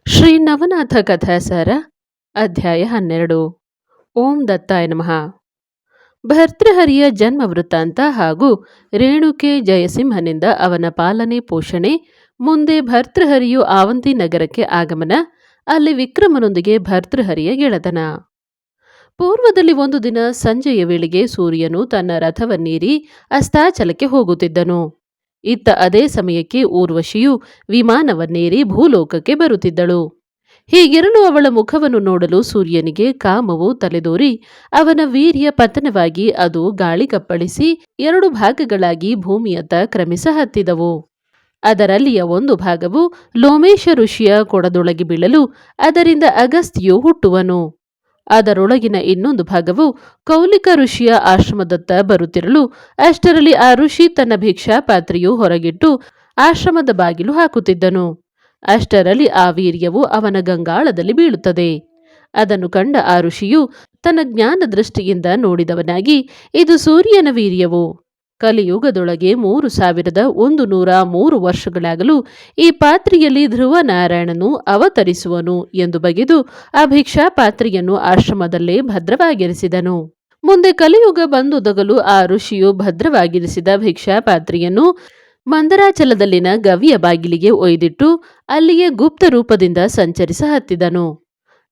ಶ್ರೀ ನವನಾಥ ಕಥಾಸಾರ ಅಧ್ಯಾಯ 12. ಓಂ ದತ್ತಾಯ ನಮಃ. ಭರ್ತೃಹರಿಯ ಜನ್ಮ ವೃತ್ತಾಂತ ಹಾಗೂ ರೇಣುಕೆ ಜಯಸಿಂಹನಿಂದ ಅವನ ಪಾಲನೆ ಪೋಷಣೆ. ಮುಂದೆ ಭರ್ತೃಹರಿಯು ಆವಂತಿ ನಗರಕ್ಕೆ ಆಗಮನ. ಅಲ್ಲಿ ವಿಕ್ರಮನೊಂದಿಗೆ ಭರ್ತೃಹರಿಯ ಗೆಳೆತನ. ಪೂರ್ವದಲ್ಲಿ ಒಂದು ದಿನ ಸಂಜೆಯ ವೇಳೆಗೆ ಸೂರ್ಯನು ತನ್ನ ರಥವನ್ನೇರಿ ಅಸ್ತಾಚಲಕ್ಕೆ ಹೋಗುತ್ತಿದ್ದನು. ಇತ್ತ ಅದೇ ಸಮಯಕ್ಕೆ ಊರ್ವಶಿಯು ವಿಮಾನವನ್ನೇರಿ ಭೂಲೋಕಕ್ಕೆ ಬರುತ್ತಿದ್ದಳು. ಹೀಗಿರಲು ಅವಳ ಮುಖವನ್ನು ನೋಡಲು ಸೂರ್ಯನಿಗೆ ಕಾಮವು ತಲೆದೋರಿ ಅವನ ವೀರ್ಯ ಪತನವಾಗಿ ಅದು ಗಾಳಿಗಪ್ಪಳಿಸಿ 2 ಭಾಗಗಳಾಗಿ ಭೂಮಿಯತ್ತ ಕ್ರಮಿಸ ಹತ್ತಿದವು. ಅದರಲ್ಲಿಯ ಒಂದು ಭಾಗವು ಲೋಮೇಶ ಋಷಿಯ ಕೊಡದೊಳಗೆ ಬೀಳಲು ಅದರಿಂದ ಅಗಸ್ತ್ಯು ಹುಟ್ಟುವನು. ಅದರೊಳಗಿನ ಇನ್ನೊಂದು ಭಾಗವು ಕೌಲಿಕ ಋಷಿಯ ಆಶ್ರಮದತ್ತ ಬರುತ್ತಿರಲು ಅಷ್ಟರಲ್ಲಿ ಆ ಋಷಿ ತನ್ನ ಭಿಕ್ಷಾ ಪಾತ್ರೆಯು ಹೊರಗಿಟ್ಟು ಆಶ್ರಮದ ಬಾಗಿಲು ಹಾಕುತ್ತಿದ್ದನು. ಅಷ್ಟರಲ್ಲಿ ಆ ವೀರ್ಯವು ಅವನ ಗಂಗಾಳದಲ್ಲಿ ಬೀಳುತ್ತದೆ. ಅದನ್ನು ಕಂಡ ಆ ಋಷಿಯು ತನ್ನ ಜ್ಞಾನ ದೃಷ್ಟಿಯಿಂದ ನೋಡಿದವನಾಗಿ, ಇದು ಸೂರ್ಯನ ವೀರ್ಯವು. ಕಲಿಯುಗದೊಳಗೆ 3103 ವರ್ಷಗಳಾಗಲು ಈ ಪಾತ್ರೆಯಲ್ಲಿ ಧ್ರುವನಾರಾಯಣನು ಅವತರಿಸುವನು ಎಂದು ಬಗೆದು ಆ ಭಿಕ್ಷಾ ಪಾತ್ರೆಯನ್ನು ಆಶ್ರಮದಲ್ಲೇ ಭದ್ರವಾಗಿರಿಸಿದನು. ಮುಂದೆ ಕಲಿಯುಗ ಬಂದುದಗಲು ಆ ಋಷಿಯು ಭದ್ರವಾಗಿರಿಸಿದ ಭಿಕ್ಷಾ ಪಾತ್ರೆಯನ್ನು ಮಂದರಾಚಲದಲ್ಲಿನ ಗವಿಯ ಬಾಗಿಲಿಗೆ ಒಯ್ದಿಟ್ಟು ಅಲ್ಲಿಯೇ ಗುಪ್ತ ರೂಪದಿಂದ ಸಂಚರಿಸ ಹತ್ತಿದನು.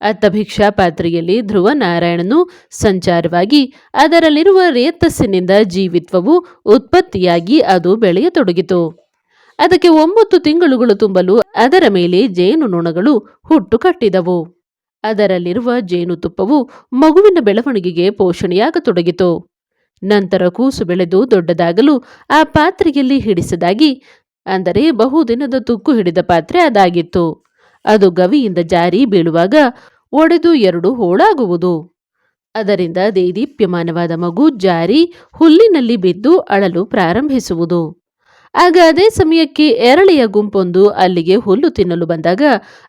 ಅತ್ತ ಭಿಕ್ಷಾ ಪಾತ್ರೆಯಲ್ಲಿ ಧ್ರುವನಾರಾಯಣನು ಸಂಚಾರವಾಗಿ ಅದರಲ್ಲಿರುವ ರೇತಸ್ಸಿನಿಂದ ಜೀವಿತ್ವವು ಉತ್ಪತ್ತಿಯಾಗಿ ಅದು ಬೆಳೆಯತೊಡಗಿತು. ಅದಕ್ಕೆ 9 ತಿಂಗಳುಗಳು ತುಂಬಲು ಅದರ ಮೇಲೆ ಜೇನುನೊಣಗಳು ಹುಟ್ಟು ಕಟ್ಟಿದವು. ಅದರಲ್ಲಿರುವ ಜೇನುತುಪ್ಪವು ಮಗುವಿನ ಬೆಳವಣಿಗೆಗೆ ಪೋಷಣೆಯಾಗತೊಡಗಿತು. ನಂತರ ಕೂಸು ಬೆಳೆದು ದೊಡ್ಡದಾಗಲು ಆ ಪಾತ್ರೆಯಲ್ಲಿ ಹಿಡಿಸದಾಗಿ, ಅಂದರೆ ಬಹುದಿನದ ತುಕ್ಕು ಹಿಡಿದ ಪಾತ್ರೆ ಅದಾಗಿತ್ತು. ಅದು ಗವಿಯಿಂದ ಜಾರಿ ಬೀಳುವಾಗ ಒಡೆದು 2 ಹೋಳಾಗುವುದು. ಅದರಿಂದ ದೇದೀಪ್ಯಮಾನವಾದ ಮಗು ಜಾರಿ ಹುಲ್ಲಿನಲ್ಲಿ ಬಿದ್ದು ಅಳಲು ಪ್ರಾರಂಭಿಸುವುದು. ಆಗ ಅದೇ ಸಮಯಕ್ಕೆ ಎರಳೆಯ ಗುಂಪೊಂದು ಅಲ್ಲಿಗೆ ಹುಲ್ಲು ತಿನ್ನಲು ಬಂದಾಗ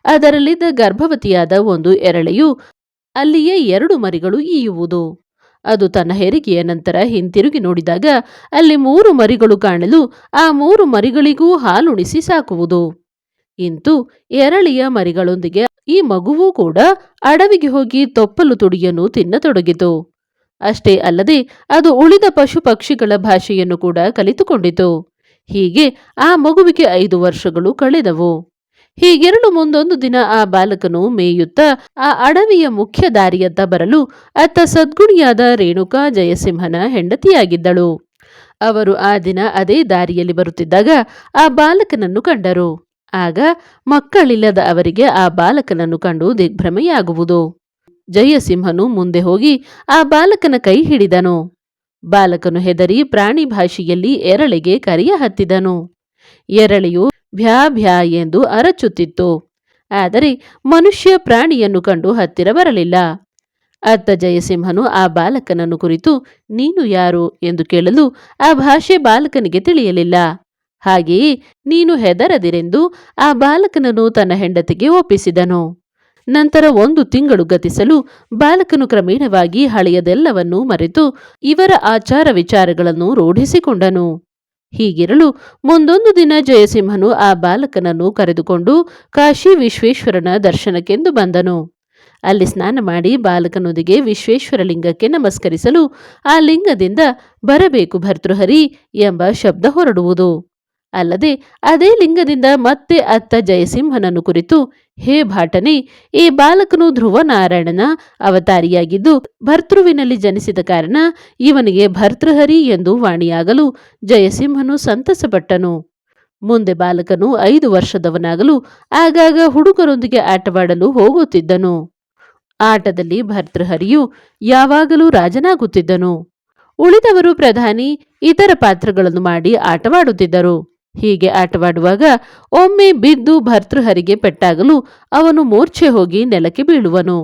ಅದರಲ್ಲಿದ್ದ ಗರ್ಭವತಿಯಾದ ಒಂದು ಎರಳೆಯು ಅಲ್ಲಿಯೇ 2 ಮರಿಗಳು ಈಯುವುದು. ಅದು ತನ್ನ ಹೆರಿಗೆಯ ನಂತರ ಹಿಂತಿರುಗಿ ನೋಡಿದಾಗ ಅಲ್ಲಿ 3 ಮರಿಗಳು ಕಾಣಲು ಆ 3 ಮರಿಗಳಿಗೂ ಹಾಲುಣಿಸಿ ಸಾಕುವುದು. ಇಂತೂ ಎರಳೆಯ ಮರಿಗಳೊಂದಿಗೆ ಈ ಮಗುವೂ ಕೂಡ ಅಡವಿಗೆ ಹೋಗಿ ತೊಪ್ಪಲು ತುಡಿಯನ್ನು ತಿನ್ನತೊಡಗಿತು. ಅಷ್ಟೇ ಅಲ್ಲದೆ ಅದು ಉಳಿದ ಪಶು ಪಕ್ಷಿಗಳ ಭಾಷೆಯನ್ನು ಕೂಡ ಕಲಿತುಕೊಂಡಿತು. ಹೀಗೆ ಆ ಮಗುವಿಗೆ 5 ವರ್ಷಗಳು ಕಳೆದವು. ಹೀಗಿರಲು ಮುಂದೊಂದು ದಿನ ಆ ಬಾಲಕನು ಮೇಯುತ್ತಾ ಆ ಅಡವಿಯ ಮುಖ್ಯ ದಾರಿಯತ್ತ ಬರಲು ಅತ್ತ ಸದ್ಗುಣಿಯಾದ ರೇಣುಕಾ ಜಯಸಿಂಹನ ಹೆಂಡತಿಯಾಗಿದ್ದಳು. ಅವರು ಆ ದಿನ ಅದೇ ದಾರಿಯಲ್ಲಿ ಬರುತ್ತಿದ್ದಾಗ ಆ ಬಾಲಕನನ್ನು ಕಂಡರು. ಆಗ ಮಕ್ಕಳಿಲ್ಲದ ಅವರಿಗೆ ಆ ಬಾಲಕನನ್ನು ಕಂಡು ದಿಗ್ಭ್ರಮೆಯಾಗುವುದು. ಜಯಸಿಂಹನು ಮುಂದೆ ಹೋಗಿ ಆ ಬಾಲಕನ ಕೈ ಹಿಡಿದನು. ಬಾಲಕನು ಹೆದರಿ ಪ್ರಾಣಿ ಭಾಷೆಯಲ್ಲಿ ಎರಳೆಗೆ ಕರೆಯ ಹತ್ತಿದನು. ಎರಳೆಯು ಭ್ಯಾ ಭ್ಯಾ ಎಂದು ಅರಚುತ್ತಿತ್ತು. ಆದರೆ ಮನುಷ್ಯ ಪ್ರಾಣಿಯನ್ನು ಕಂಡು ಹತ್ತಿರ ಬರಲಿಲ್ಲ. ಅತ್ತ ಜಯಸಿಂಹನು ಆ ಬಾಲಕನನ್ನು ಕುರಿತು ನೀನು ಯಾರು ಎಂದು ಕೇಳಲು ಆ ಭಾಷೆ ಬಾಲಕನಿಗೆ ತಿಳಿಯಲಿಲ್ಲ. ಹಾಗೆಯೇ ನೀನು ಹೆದರದಿರೆಂದು ಆ ಬಾಲಕನನ್ನು ತನ್ನ ಹೆಂಡತಿಗೆ ಒಪ್ಪಿಸಿದನು. ನಂತರ 1 ತಿಂಗಳು ಗತಿಸಲು ಬಾಲಕನು ಕ್ರಮೇಣವಾಗಿ ಹಳೆಯದೆಲ್ಲವನ್ನೂ ಮರೆತು ಇವರ ಆಚಾರ ವಿಚಾರಗಳನ್ನು ರೂಢಿಸಿಕೊಂಡನು. ಹೀಗಿರಲು ಮುಂದೊಂದು ದಿನ ಜಯಸಿಂಹನು ಆ ಬಾಲಕನನ್ನು ಕರೆದುಕೊಂಡು ಕಾಶಿ ವಿಶ್ವೇಶ್ವರನ ದರ್ಶನಕ್ಕೆಂದು ಬಂದನು. ಅಲ್ಲಿ ಸ್ನಾನ ಮಾಡಿ ಬಾಲಕನೊಂದಿಗೆ ವಿಶ್ವೇಶ್ವರ ಲಿಂಗಕ್ಕೆ ನಮಸ್ಕರಿಸಲು ಆ ಲಿಂಗದಿಂದ ಬರಬೇಕು ಭರ್ತೃಹರಿ ಎಂಬ ಶಬ್ದ ಹೊರಡುವುದು. ಅಲ್ಲದೆ ಅದೇ ಲಿಂಗದಿಂದ ಮತ್ತೆ ಅತ್ತ ಜಯಸಿಂಹನನ್ನು ಕುರಿತು ಹೇ ಭಾಟನೆ, ಈ ಬಾಲಕನು ಧ್ರುವನಾರಾಯಣನ ಅವತಾರಿಯಾಗಿದ್ದು ಭರ್ತೃವಿನಲ್ಲಿ ಜನಿಸಿದ ಕಾರಣ ಇವನಿಗೆ ಭರ್ತೃಹರಿ ಎಂದು ವಾಣಿಯಾಗಲು ಜಯಸಿಂಹನು ಸಂತಸಪಟ್ಟನು. ಮುಂದೆ ಬಾಲಕನು 5 ವರ್ಷದವನಾಗಲು ಆಗಾಗ ಹುಡುಗರೊಂದಿಗೆ ಆಟವಾಡಲು ಹೋಗುತ್ತಿದ್ದನು. ಆಟದಲ್ಲಿ ಭರ್ತೃಹರಿಯು ಯಾವಾಗಲೂ ರಾಜನಾಗುತ್ತಿದ್ದನು. ಉಳಿದವರು ಪ್ರಧಾನಿ ಇತರ ಪಾತ್ರಗಳನ್ನು ಮಾಡಿ ಆಟವಾಡುತ್ತಿದ್ದರು. ಹೀಗೆ ಆಟವಾಡುವಾಗ ಒಮ್ಮೆ ಬಿದ್ದು ಭರ್ತೃಹರಿಗೆ ಪೆಟ್ಟಾಗಲು ಅವನು ಮೂರ್ಛೆ ಹೋಗಿ ನೆಲಕ್ಕೆ ಬೀಳುವನು.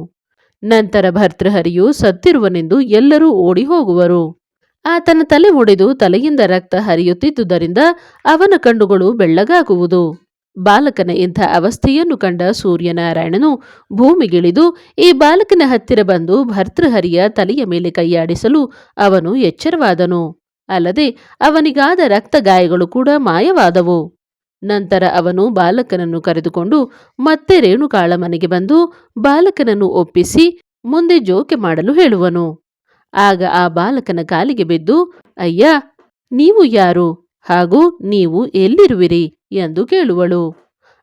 ನಂತರ ಭರ್ತೃಹರಿಯು ಸತ್ತಿರುವನೆಂದು ಎಲ್ಲರೂ ಓಡಿ ಹೋಗುವರು. ಆತನ ತಲೆ ಒಡೆದು ತಲೆಯಿಂದ ರಕ್ತ ಹರಿಯುತ್ತಿದ್ದುದರಿಂದ ಅವನ ಕಣ್ಣುಗಳು ಬೆಳ್ಳಗಾಗುವುದು. ಬಾಲಕನ ಇಂಥ ಅವಸ್ಥೆಯನ್ನು ಕಂಡ ಸೂರ್ಯನಾರಾಯಣನು ಭೂಮಿಗಿಳಿದು ಈ ಬಾಲಕನ ಹತ್ತಿರ ಬಂದು ಭರ್ತೃಹರಿಯ ತಲೆಯ ಮೇಲೆ ಕೈಯಾಡಿಸಲು ಅವನು ಎಚ್ಚರವಾದನು. ಅಲ್ಲದೆ ಅವನಿಗಾದ ರಕ್ತ ಗಾಯಗಳು ಕೂಡ ಮಾಯವಾದವು. ನಂತರ ಅವನು ಬಾಲಕನನ್ನು ಕರೆದುಕೊಂಡು ಮತ್ತೆ ರೇಣುಕಾಳ ಮನೆಗೆ ಬಂದು ಬಾಲಕನನ್ನು ಒಪ್ಪಿಸಿ ಮುಂದೆ ಜೋಕೆ ಮಾಡಲು ಹೇಳುವನು. ಆಗ ಆ ಬಾಲಕನ ಕಾಲಿಗೆ ಬಿದ್ದು, ಅಯ್ಯ, ನೀವು ಯಾರು ಹಾಗೂ ನೀವು ಎಲ್ಲಿರುವಿರಿ ಎಂದು ಕೇಳುವಳು.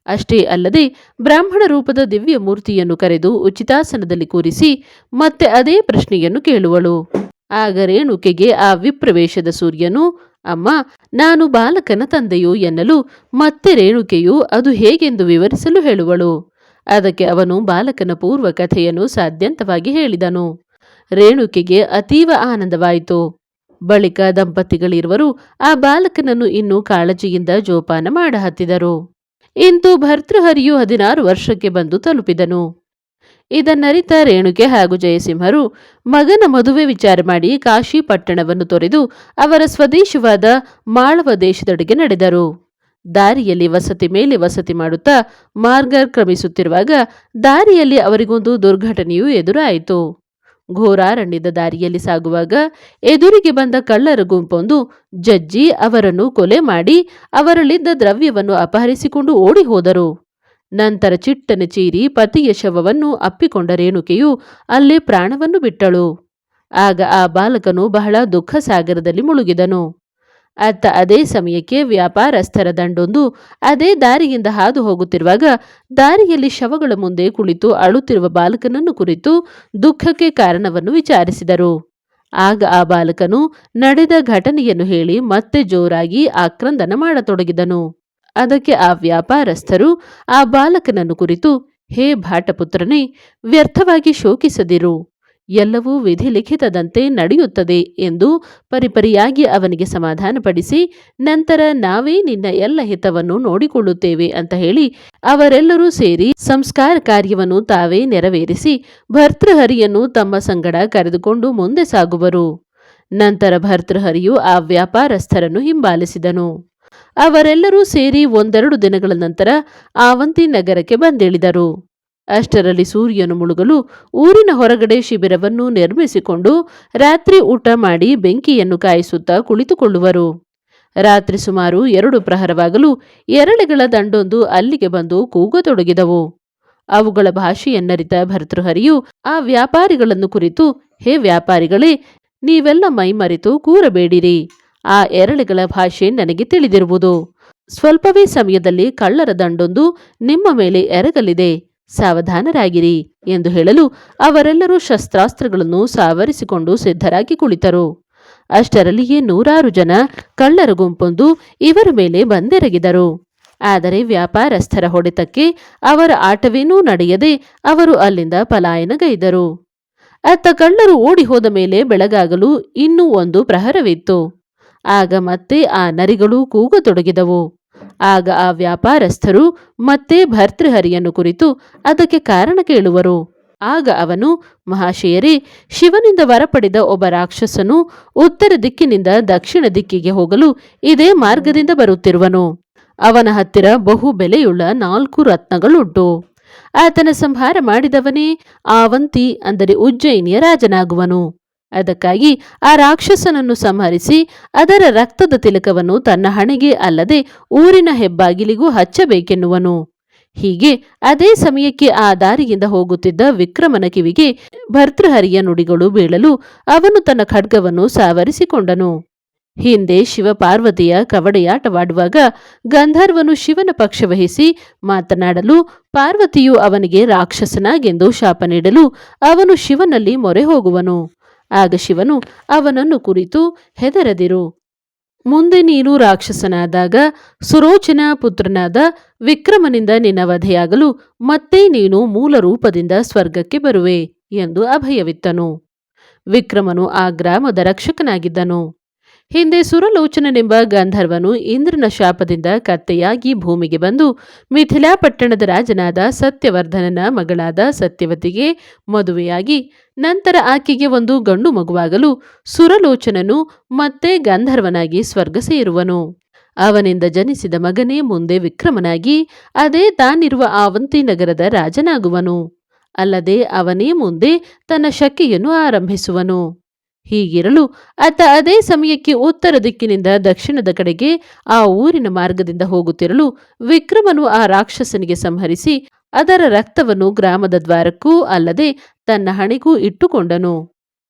ಅಷ್ಟೇ ಅಲ್ಲದೆ ಬ್ರಾಹ್ಮಣ ರೂಪದ ದಿವ್ಯ ಮೂರ್ತಿಯನ್ನು ಕರೆದು ಉಚಿತಾಸನದಲ್ಲಿ ಕೂರಿಸಿ ಮತ್ತೆ ಅದೇ ಪ್ರಶ್ನೆಯನ್ನು ಕೇಳುವಳು. ಆಗ ರೇಣುಕೆಗೆ ಆ ವಿಪ್ರವೇಶದ ಸೂರ್ಯನು, ಅಮ್ಮ, ನಾನು ಬಾಲಕನ ತಂದೆಯು ಎನ್ನಲು ಮತ್ತೆ ರೇಣುಕೆಯು ಅದು ಹೇಗೆಂದು ವಿವರಿಸಲು ಹೇಳುವಳು. ಅದಕ್ಕೆ ಅವನು ಬಾಲಕನ ಪೂರ್ವ ಕಥೆಯನ್ನು ಸಾಧ್ಯಂತವಾಗಿ ಹೇಳಿದನು. ರೇಣುಕೆಗೆ ಅತೀವ ಆನಂದವಾಯಿತು. ಬಳಿಕ ದಂಪತಿಗಳಿರುವರು ಆ ಬಾಲಕನನ್ನು ಇನ್ನೂ ಕಾಳಜಿಯಿಂದ ಜೋಪಾನ ಮಾಡಹತ್ತಿದರು. ಇಂದು ಭರ್ತೃಹರಿಯು 16 ವರ್ಷಕ್ಕೆ ಬಂದು ತಲುಪಿದನು. ಇದನ್ನರಿತ ರೇಣುಕೆ ಹಾಗೂ ಜಯಸಿಂಹರು ಮಗನ ಮದುವೆ ವಿಚಾರ ಮಾಡಿ ಕಾಶಿ ಪಟ್ಟಣವನ್ನು ತೊರೆದು ಅವರ ಸ್ವದೇಶವಾದ ಮಾಳವ ದೇಶದೆಡೆಗೆ ನಡೆದರು. ದಾರಿಯಲ್ಲಿ ವಸತಿ ಮೇಲೆ ವಸತಿ ಮಾಡುತ್ತಾ ಮಾರ್ಗ ಕ್ರಮಿಸುತ್ತಿರುವಾಗ ದಾರಿಯಲ್ಲಿ ಅವರಿಗೊಂದು ದುರ್ಘಟನೆಯೂ ಎದುರಾಯಿತು. ಘೋರಾರಣ್ಯದ ದಾರಿಯಲ್ಲಿ ಸಾಗುವಾಗ ಎದುರಿಗೆ ಬಂದ ಕಳ್ಳರ ಗುಂಪೊಂದು ಜಜ್ಜಿ ಅವರನ್ನು ಕೊಲೆ ಮಾಡಿ ಅವರಲ್ಲಿದ್ದ ದ್ರವ್ಯವನ್ನು ಅಪಹರಿಸಿಕೊಂಡು ಓಡಿ ಹೋದರು. ನಂತರ ಚಿಟ್ಟನೆ ಚೀರಿ ಪತಿಯ ಶವವನ್ನು ಅಪ್ಪಿಕೊಂಡ ರೇಣುಕೆಯು ಅಲ್ಲೇ ಪ್ರಾಣವನ್ನು ಬಿಟ್ಟಳು. ಆಗ ಆ ಬಾಲಕನು ಬಹಳ ದುಃಖ ಸಾಗರದಲ್ಲಿ ಮುಳುಗಿದನು. ಅತ್ತ ಅದೇ ಸಮಯಕ್ಕೆ ವ್ಯಾಪಾರಸ್ಥರ ದಂಡೊಂದು ಅದೇ ದಾರಿಯಿಂದ ಹಾದು ಹೋಗುತ್ತಿರುವಾಗ ದಾರಿಯಲ್ಲಿ ಶವಗಳ ಮುಂದೆ ಕುಳಿತು ಅಳುತ್ತಿರುವ ಬಾಲಕನನ್ನು ಕುರಿತು ದುಃಖಕ್ಕೆ ಕಾರಣವನ್ನು ವಿಚಾರಿಸಿದರು. ಆಗ ಆ ಬಾಲಕನು ನಡೆದ ಘಟನೆಯನ್ನು ಹೇಳಿ ಮತ್ತೆ ಜೋರಾಗಿ ಆಕ್ರಂದನ ಮಾಡತೊಡಗಿದನು. ಅದಕ್ಕೆ ಆ ವ್ಯಾಪಾರಸ್ಥರು ಆ ಬಾಲಕನನ್ನು ಕುರಿತು, ಹೇ ಭಾಟಪುತ್ರನೇ, ವ್ಯರ್ಥವಾಗಿ ಶೋಕಿಸದಿರು, ಎಲ್ಲವೂ ವಿಧಿಲಿಖಿತದಂತೆ ನಡೆಯುತ್ತದೆ ಎಂದು ಪರಿಪರಿಯಾಗಿ ಅವನಿಗೆ ಸಮಾಧಾನಪಡಿಸಿ ನಂತರ ನಾವೇ ನಿನ್ನ ಎಲ್ಲ ಹಿತವನ್ನು ನೋಡಿಕೊಳ್ಳುತ್ತೇವೆ ಅಂತ ಹೇಳಿ ಅವರೆಲ್ಲರೂ ಸೇರಿ ಸಂಸ್ಕಾರ ಕಾರ್ಯವನ್ನು ತಾವೇ ನೆರವೇರಿಸಿ ಭರ್ತೃಹರಿಯನ್ನು ತಮ್ಮ ಸಂಗಡ ಕರೆದುಕೊಂಡು ಮುಂದೆ ಸಾಗುವರು. ನಂತರ ಭರ್ತೃಹರಿಯು ಆ ವ್ಯಾಪಾರಸ್ಥರನ್ನು ಹಿಂಬಾಲಿಸಿದನು. ಅವರೆಲ್ಲರೂ ಸೇರಿ 1-2 ದಿನಗಳ ನಂತರ ಆವಂತಿ ನಗರಕ್ಕೆ ಬಂದಿಳಿದರು. ಅಷ್ಟರಲ್ಲಿ ಸೂರ್ಯನು ಮುಳುಗಲು ಊರಿನ ಹೊರಗಡೆ ಶಿಬಿರವನ್ನು ನಿರ್ಮಿಸಿಕೊಂಡು ರಾತ್ರಿ ಊಟ ಮಾಡಿ ಬೆಂಕಿಯನ್ನು ಕಾಯಿಸುತ್ತಾ ಕುಳಿತುಕೊಳ್ಳುವರು. ರಾತ್ರಿ ಸುಮಾರು 2 ಪ್ರಹರವಾಗಲು ಎರಳೆಗಳ ದಂಡೊಂದು ಅಲ್ಲಿಗೆ ಬಂದು ಕೂಗತೊಡಗಿದವು. ಅವುಗಳ ಭಾಷೆಯನ್ನರಿತ ಭರ್ತೃಹರಿಯು ಆ ವ್ಯಾಪಾರಿಗಳನ್ನು ಕುರಿತು, ಹೇ ವ್ಯಾಪಾರಿಗಳೇ, ನೀವೆಲ್ಲ ಮೈಮರೆತು ಕೂರಬೇಡಿರಿ. ಆ ಎರಳೆಗಳ ಭಾಷೆ ನನಗೆ ತಿಳಿದಿರುವುದು. ಸ್ವಲ್ಪವೇ ಸಮಯದಲ್ಲಿ ಕಳ್ಳರ ದಂಡೊಂದು ನಿಮ್ಮ ಮೇಲೆ ಎರಗಲಿದೆ, ಸಾವಧಾನರಾಗಿರಿ ಎಂದು ಹೇಳಲು ಅವರೆಲ್ಲರೂ ಶಸ್ತ್ರಾಸ್ತ್ರಗಳನ್ನು ಸಾವರಿಸಿಕೊಂಡು ಸಿದ್ಧರಾಗಿ ಕುಳಿತರು. ಅಷ್ಟರಲ್ಲಿಯೇ 100 ಜನ ಕಳ್ಳರ ಗುಂಪೊಂದು ಇವರ ಮೇಲೆ ಬಂದೆರಗಿದರು. ಆದರೆ ವ್ಯಾಪಾರಸ್ಥರ ಹೊಡೆತಕ್ಕೆ ಅವರ ಆಟವೇನೂ ನಡೆಯದೆ ಅವರು ಅಲ್ಲಿಂದ ಪಲಾಯನಗೈದರು. ಅತ್ತ ಕಳ್ಳರು ಓಡಿ ಹೋದ ಮೇಲೆ ಬೆಳಗಾಗಲು ಇನ್ನೂ 1 ಪ್ರಹರವಿತ್ತು. ಆಗ ಮತ್ತೆ ಆ ನರಿಗಳು ಕೂಗತೊಡಗಿದವು. ಆಗ ಆ ವ್ಯಾಪಾರಸ್ಥರು ಮತ್ತೆ ಭರ್ತೃಹರಿಯನ್ನು ಕುರಿತು ಅದಕ್ಕೆ ಕಾರಣ ಕೇಳುವರು. ಆಗ ಅವನು, ಮಹಾಶಯರೇ, ಶಿವನಿಂದ ವರ ಪಡೆದ ಒಬ್ಬ ರಾಕ್ಷಸನು ಉತ್ತರ ದಿಕ್ಕಿನಿಂದ ದಕ್ಷಿಣ ದಿಕ್ಕಿಗೆ ಹೋಗಲು ಇದೇ ಮಾರ್ಗದಿಂದ ಬರುತ್ತಿರುವನು. ಅವನ ಹತ್ತಿರ ಬಹು ಬೆಲೆಯುಳ್ಳ 4 ರತ್ನಗಳುಂಟು. ಆತನ ಸಂಹಾರ ಮಾಡಿದವನೇ ಆವಂತಿ ಅಂದರೆ ಉಜ್ಜಯಿನಿಯ ರಾಜನಾಗುವನು. ಅದಕ್ಕಾಗಿ ಆ ರಾಕ್ಷಸನನ್ನು ಸಂಹರಿಸಿ ಅದರ ರಕ್ತದ ತಿಲಕವನ್ನು ತನ್ನ ಹಣೆಗೆ ಅಲ್ಲದೆ ಊರಿನ ಹೆಬ್ಬಾಗಿಲಿಗೂ ಹಚ್ಚಬೇಕೆನ್ನುವನು. ಹೀಗೆ ಅದೇ ಸಮಯಕ್ಕೆ ಆ ದಾರಿಯಿಂದ ಹೋಗುತ್ತಿದ್ದ ವಿಕ್ರಮನ ಕಿವಿಗೆ ಭರ್ತೃಹರಿಯ ನುಡಿಗಳು ಬೀಳಲು ಅವನು ತನ್ನ ಖಡ್ಗವನ್ನು ಸಾವರಿಸಿಕೊಂಡನು. ಹಿಂದೆ ಶಿವಪಾರ್ವತಿಯ ಕವಡೆಯಾಟವಾಡುವಾಗ ಗಂಧರ್ವನು ಶಿವನ ಪಕ್ಷ ವಹಿಸಿ ಮಾತನಾಡಲು ಪಾರ್ವತಿಯು ಅವನಿಗೆ ರಾಕ್ಷಸನಾಗೆಂದು ಶಾಪ ನೀಡಲು ಅವನು ಶಿವನಲ್ಲಿ ಮೊರೆ ಹೋಗುವನು. ಆಗ ಶಿವನು ಅವನನ್ನು ಕುರಿತು, ಹೆದರದಿರು, ಮುಂದೆ ನೀನು ರಾಕ್ಷಸನಾದಾಗ ಸುರೋಚನ ಪುತ್ರನಾದ ವಿಕ್ರಮನಿಂದ ನಿನ್ನ ವಧೆಯಾಗಲು ಮತ್ತೆ ನೀನು ಮೂಲ ರೂಪದಿಂದ ಸ್ವರ್ಗಕ್ಕೆ ಬರುವೆ ಎಂದು ಅಭಯವಿತ್ತನು. ವಿಕ್ರಮನು ಆ ಗ್ರಾಮದ ರಕ್ಷಕನಾಗಿದ್ದನು. ಹಿಂದೆ ಸುರಲೋಚನನೆಂಬ ಗಂಧರ್ವನು ಇಂದ್ರನ ಶಾಪದಿಂದ ಕತ್ತೆಯಾಗಿ ಭೂಮಿಗೆ ಬಂದು ಮಿಥಿಲಾ ಪಟ್ಟಣದ ರಾಜನಾದ ಸತ್ಯವರ್ಧನನ ಮಗಳಾದ ಸತ್ಯವತಿಗೆ ಮದುವೆಯಾಗಿ ನಂತರ ಆಕೆಗೆ ಒಂದು ಗಂಡು ಮಗುವಾಗಲು ಸುರಲೋಚನನು ಮತ್ತೆ ಗಂಧರ್ವನಾಗಿ ಸ್ವರ್ಗ ಸೇರುವನು. ಅವನಿಂದ ಜನಿಸಿದ ಮಗನೇ ಮುಂದೆ ವಿಕ್ರಮನಾಗಿ ಅದೇ ತಾನಿರುವ ಆವಂತಿ ನಗರದ ರಾಜನಾಗುವನು. ಅಲ್ಲದೆ ಅವನೇ ಮುಂದೆ ತನ್ನ ಶಕೆಯನ್ನು ಆರಂಭಿಸುವನು. ಹೀಗಿರಲು ಆತ ಅದೇ ಸಮಯಕ್ಕೆ ಉತ್ತರ ದಿಕ್ಕಿನಿಂದ ದಕ್ಷಿಣದ ಕಡೆಗೆ ಆ ಊರಿನ ಮಾರ್ಗದಿಂದ ಹೋಗುತ್ತಿರಲು ವಿಕ್ರಮನು ಆ ರಾಕ್ಷಸನಿಗೆ ಸಂಹರಿಸಿ ಅದರ ರಕ್ತವನ್ನು ಗ್ರಾಮದ ದ್ವಾರಕ್ಕೂ ಅಲ್ಲದೆ ತನ್ನ ಹಣೆಗೂ ಇಟ್ಟುಕೊಂಡನು.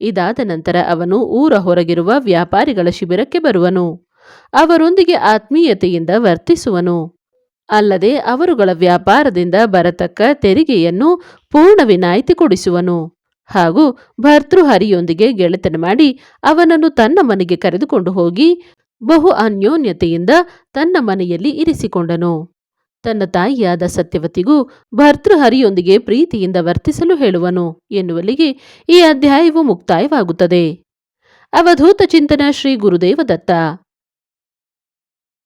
ಇದಾದ ನಂತರ ಅವನು ಊರ ಹೊರಗಿರುವ ವ್ಯಾಪಾರಿಗಳ ಶಿಬಿರಕ್ಕೆ ಬರುವನು. ಅವರೊಂದಿಗೆ ಆತ್ಮೀಯತೆಯಿಂದ ವರ್ತಿಸುವನು. ಅಲ್ಲದೆ ಅವರುಗಳ ವ್ಯಾಪಾರದಿಂದ ಬರತಕ್ಕ ತೆರಿಗೆಯನ್ನು ಪೂರ್ಣ ವಿನಾಯಿತಿ ಕೊಡಿಸುವನು. ಹಾಗೂ ಭರ್ತೃಹರಿಯೊಂದಿಗೆ ಗೆಳೆತನ ಮಾಡಿ ಅವನನ್ನು ತನ್ನ ಮನೆಗೆ ಕರೆದುಕೊಂಡು ಹೋಗಿ ಬಹು ಅನ್ಯೋನ್ಯತೆಯಿಂದ ತನ್ನ ಮನೆಯಲ್ಲಿ ಇರಿಸಿಕೊಂಡನು. ತನ್ನ ತಾಯಿಯಾದ ಸತ್ಯವತಿಗೂ ಭರ್ತೃಹರಿಯೊಂದಿಗೆ ಪ್ರೀತಿಯಿಂದ ವರ್ತಿಸಲು ಹೇಳುವನು ಎನ್ನುವಲ್ಲಿಗೆ ಈ ಅಧ್ಯಾಯವು ಮುಕ್ತಾಯವಾಗುತ್ತದೆ. ಅವಧೂತ ಚಿಂತನ ಶ್ರೀ ಗುರುದೇವ ದತ್ತ.